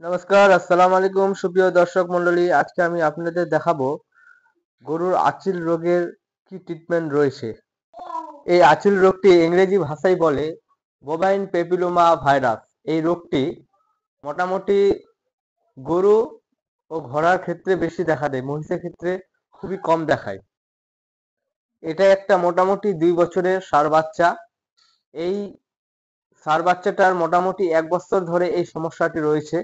নমস্কার, আসসালামু আলাইকুম সুপ্রিয় দর্শক মণ্ডলী। আজকে আমি আপনাদের দেখাবো গরুর আঁচিল রোগের কি ট্রিটমেন্ট রয়েছে। এই আঁচিল রোগটি ইংরেজি ভাষায় বলে বোভাইন পেপিলোমা ভাইরাস। এই রোগটি মোটামুটি গরু ও ঘোড়ার ক্ষেত্রে বেশি দেখা দেয়, মহিষের ক্ষেত্রে খুবই কম দেখায়। এটা একটা মোটামুটি 2 বছরের ষাঁড় বাচ্চা। এই ষাঁড় বাচ্চাটার মোটামুটি 1 বছর ধরে এই সমস্যাটি রয়েছে।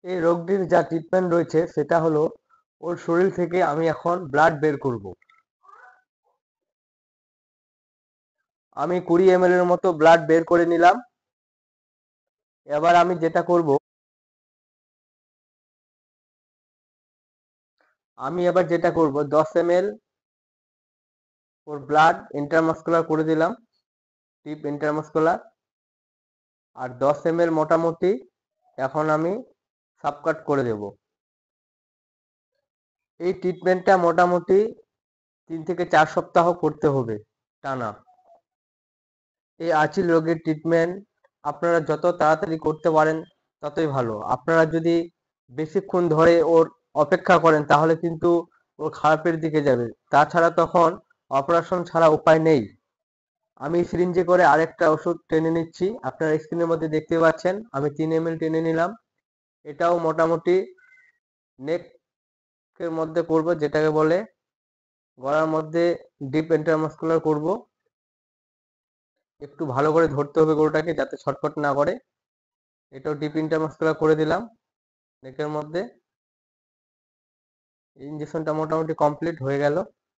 এই রোগটির যা ট্রিটমেন্ট রয়েছে সেটা হলো ওর শরীর থেকে আমি এখন ব্লাড বের করব। আমি 20 ml এর মতো ব্লাড বের করে নিলাম। এবার আমি যেটা করব, আমি 10 ml ওর ব্লাড ইন্টারমাস্কুলার করে দিলাম, টিপ ইন্টারমাস্কুলার। আর 10 ml মোটামুটি এখন আমি সাবকাট করে দেব। এই ট্রিটমেন্টটা মোটামুটি 3 থেকে 4 সপ্তাহ করতে হবে টানা। এই আঁচিল রোগের ট্রিটমেন্ট আপনারা যত তাড়াতাড়ি করতে পারেন ততই ভালো। আপনারা যদি বেশিক্ষণ ধরে ওর অপেক্ষা করেন তাহলে কিন্তু ওর খারাপের দিকে যাবে। তাছাড়া তখন অপারেশন ছাড়া উপায় নেই। আমি সিরিঞ্জে করে আরেকটা ওষুধ টেনে নিচ্ছি, আপনারা স্ক্রিনের মধ্যে দেখতে পাচ্ছেন। আমি 3 ml টেনে নিলাম। এটাও মোটামুটি নেকের মধ্যে করব, যেটাকে বলে গলার মধ্যে ডিপ ইন্টারমাস্কুলার করব। একটু ভালো করে ধরতে হবে গরুটাকে যাতে ছটফট না করে। এটাও ডিপ ইন্টারমাস্কুলার করে দিলাম নেকের মধ্যে। ইঞ্জেকশনটা মোটামুটি কমপ্লিট হয়ে গেল।